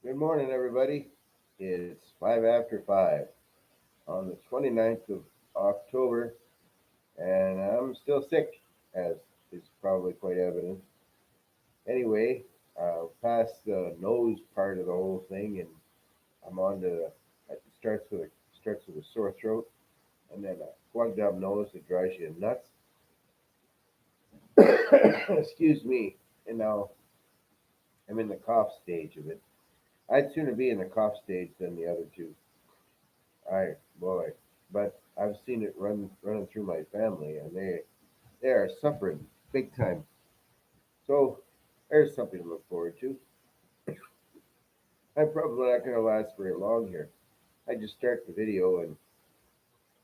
Good morning, everybody. It's 5 after 5 on the 29th of October, and I'm still sick, as is probably quite evident. Anyway, past the nose part of the whole thing, and I'm on to it starts with a sore throat, and then a plugged up nose that drives you nuts. Excuse me. And now I'm in the cough stage of it. I'd sooner be in the cough stage than the other two. I boy, but I've seen it running through my family, and they are suffering big time. So there's something to look forward to. I'm probably not going to last very long here. I just start the video, and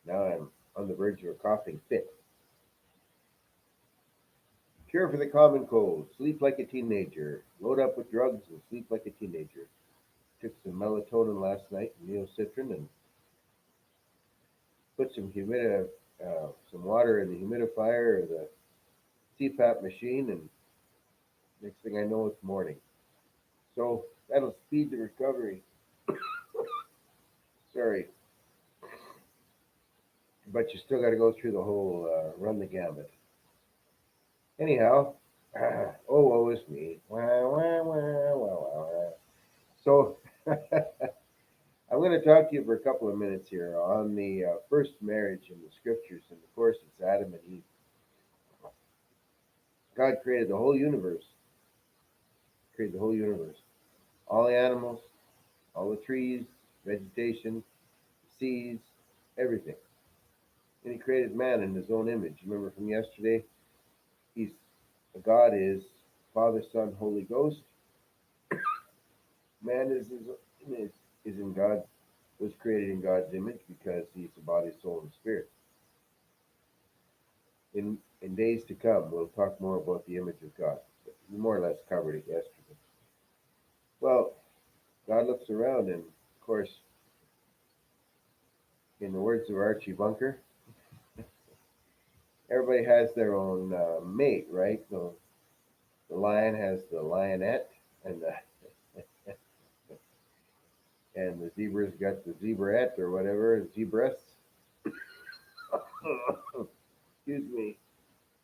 now I'm on the verge of a coughing fit. Cure for the common cold: sleep like a teenager. Load up with drugs and sleep like a teenager. Took some melatonin last night, and neocitrin, and put some water in the humidifier or the CPAP machine, and next thing I know, it's morning. So that'll speed the recovery. Sorry, but you still got to go through the whole run the gamut. Anyhow, oh woe is me. Wah, wah, wah, wah, wah, wah. So I'm going to talk to you for a couple of minutes here on the first marriage in the scriptures, and of course it's Adam and Eve. God created the whole universe, all the animals, all the trees, vegetation, seas, everything. And He created man in His own image. Remember from yesterday, He's God is Father, Son, Holy Ghost. Man is in God, was created in God's image because He's the body, soul, and spirit. In days to come, we'll talk more about the image of God. But we more or less covered it yesterday. Well, God looks around, and of course, in the words of Archie Bunker, everybody has their own mate, right? So the lion has the lionette, and the zebra's got the zebrette or whatever, zebress. Excuse me.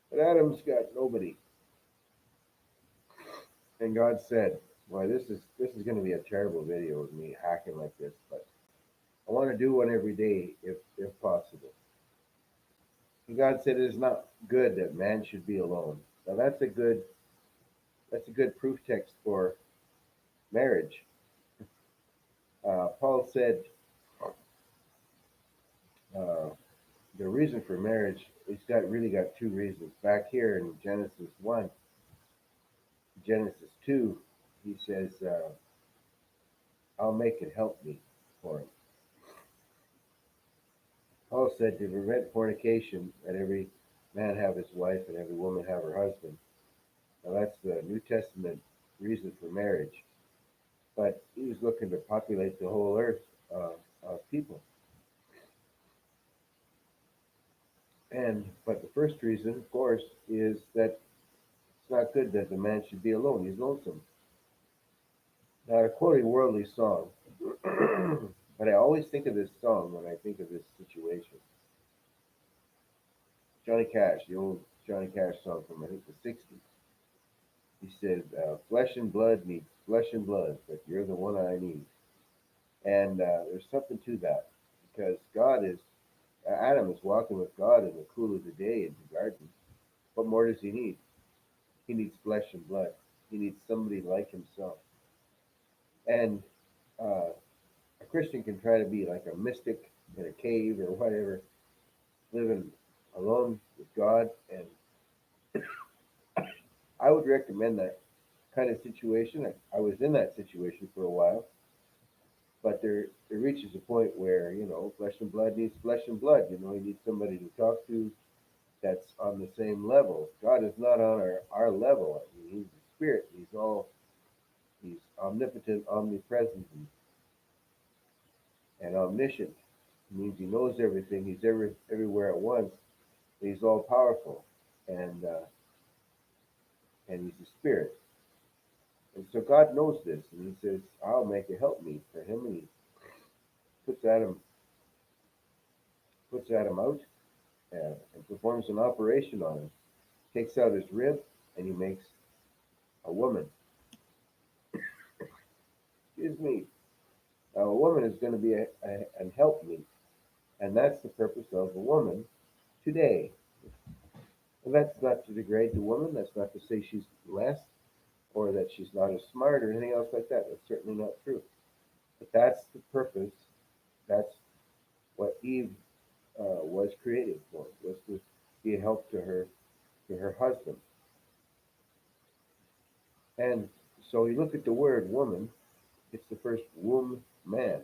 But Adam's got nobody. And God said, "Well, this is going to be a terrible video of me hacking like this, but I want to do one every day if possible." And God said, "It is not good that man should be alone." Now that's a good proof text for marriage. Paul said uh, the reason for marriage, it's got two reasons. Back here in Genesis 1, Genesis 2, he says, "I'll make it help me for him." Paul said to prevent fornication, that every man have his wife and every woman have her husband. Now that's the New Testament reason for marriage. But he was looking to populate the whole earth of people. But the first reason, of course, is that it's not good that the man should be alone. He's lonesome. Now, I quote a worldly song, but I always think of this song when I think of this situation. Johnny Cash, the old Johnny Cash song from I think the '60s. He said, "Flesh and blood needs flesh and blood, but you're the one I need." And there's something to that because Adam is walking with God in the cool of the day in the garden. What more does he need? He needs flesh and blood. He needs somebody like himself. And a Christian can try to be like a mystic in a cave or whatever, living alone with God. And I would recommend that kind of situation. I was in that situation for a while, but there reaches a point where flesh and blood needs flesh and blood. You need somebody to talk to that's on the same level. God is not on our level. I mean, He's the Spirit. He's omnipotent, omnipresent, and omniscient. It means He knows everything. He's everywhere at once. He's all powerful, and He's the Spirit. And So God knows this, and He says, "I'll make a helpmeet for him." And He puts Adam out and performs an operation on him. Takes out his rib, and He makes a woman. Excuse me. Now, a woman is going to be an helpmeet, and that's the purpose of a woman today. And that's not to degrade the woman. That's not to say she's less or that she's not as smart or anything else like that. That's certainly not true. But that's the purpose. That's what Eve was created for. Was to be a help to her husband. And so you look at the word woman. It's the first womb man.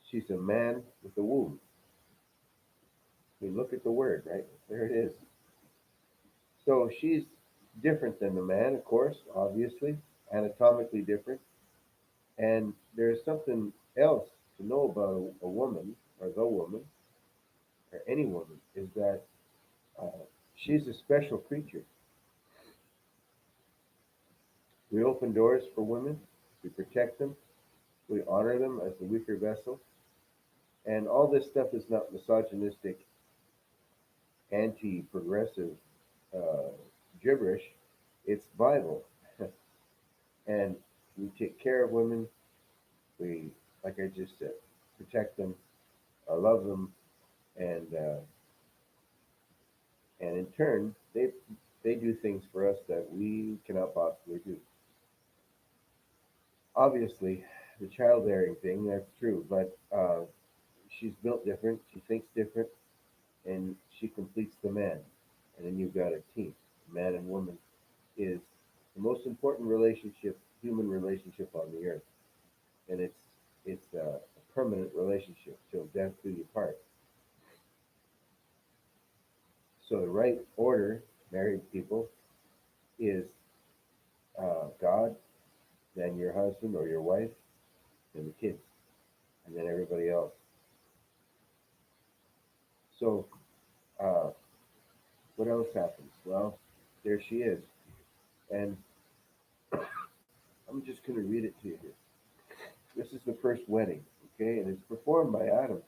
She's a man with a womb. We look at the word, right? There it is. So she's different than the man, of course, obviously, anatomically different. And there's something else to know about a woman, or the woman, or any woman, is that uh, she's a special creature. We open doors for women, we protect them, we honor them as the weaker vessel. And all this stuff is not misogynistic, anti progressive uh, gibberish, it's Bible. And we take care of women, we, like I just said, protect them, love them, and in turn, they do things for us that we cannot possibly do. Obviously, the childbearing thing, that's true, but she's built different, she thinks different, and she completes the man. And then you've got a team. Man and woman is the most important relationship, human relationship on the earth, and it's a permanent relationship till death do you part. So the right order, married people, is God, then your husband or your wife, and the kids, and then everybody else. So uh, what else happens? Well, there she is, and I'm just going to read it to you here. This is the first wedding, okay, and it's performed by Adam.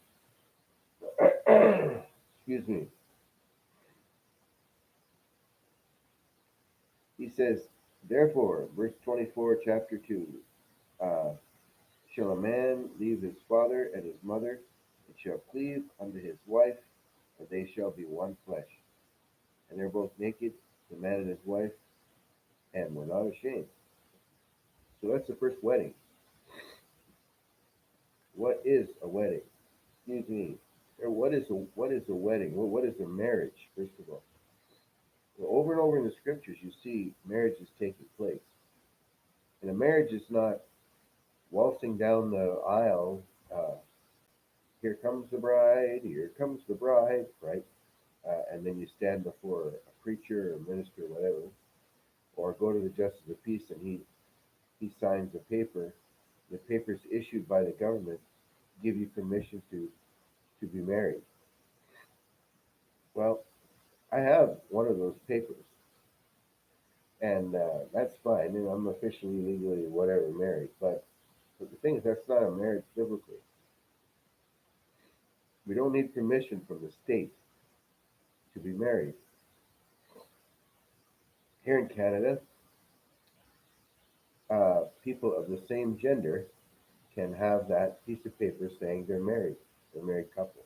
Excuse me. He says, therefore, verse 24, chapter 2, uh, shall a man leave his father and his mother, and shall cleave unto his wife, and they shall be one flesh. And they're both naked, the man and his wife, and were not ashamed. So that's the first wedding. What is a wedding? Excuse me. Or what is a wedding? What is a marriage? First of all, well, over and over in the scriptures, you see marriages taking place, and a marriage is not waltzing down the aisle. Uh, Here comes the bride. Here comes the bride. Right, and then you stand before a preacher or a minister or whatever, or go to the justice of the peace, and he signs a paper. The papers issued by the government give you permission to be married. Well, I have one of those papers, and that's fine. And I'm officially, legally, whatever, married. But the thing is, that's not a marriage biblically. We don't need permission from the state to be married. Here in Canada, people of the same gender can have that piece of paper saying they're married. They're a married couple.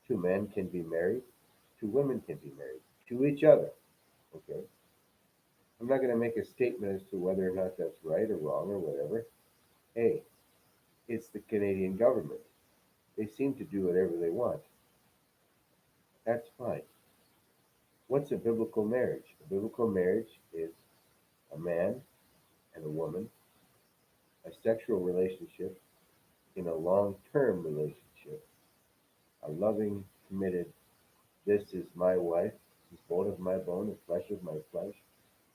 Two men can be married. Two women can be married to each other. Okay. I'm not going to make a statement as to whether or not that's right or wrong or whatever. Hey, it's the Canadian government. They seem to do whatever they want. That's fine. What's a biblical marriage? A biblical marriage is a man and a woman, a sexual relationship in a long term relationship, a loving, committed, this is my wife, this is bone of my bone, and flesh of my flesh,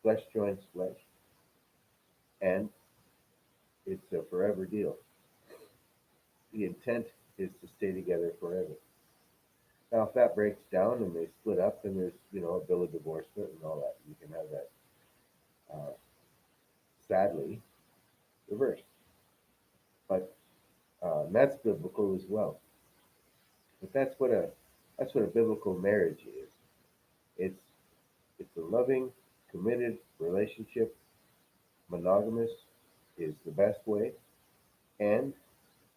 flesh joins flesh, and it's a forever deal. The intent is to stay together forever. Now, if that breaks down and they split up, then there's a bill of divorcement and all that. You can have that, uh, sadly. reversed. But that's biblical as well. But that's what a biblical marriage is. It's it's a loving, committed relationship. Monogamous is the best way, and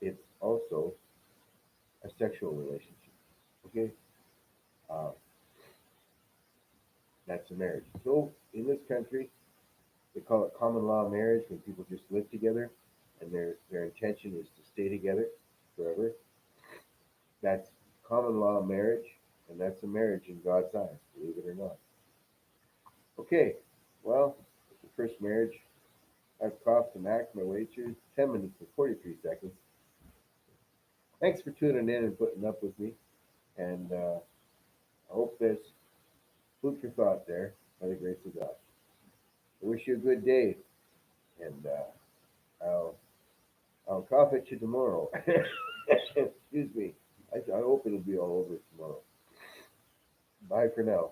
it's also a sexual relationship. Okay, uh, that's a marriage. So in this country, they call it common law marriage when people just live together, and their intention is to stay together forever. That's common law marriage, and that's a marriage in God's eyes, believe it or not. Okay, well, it's the first marriage I've coughed and hacked my way through 10 minutes and 43 seconds. Thanks for tuning in and putting up with me, and I hope there's food for thought there by the grace of God. I wish you a good day, and I'll cough at you tomorrow. Excuse me. I hope it'll be all over tomorrow. Bye for now.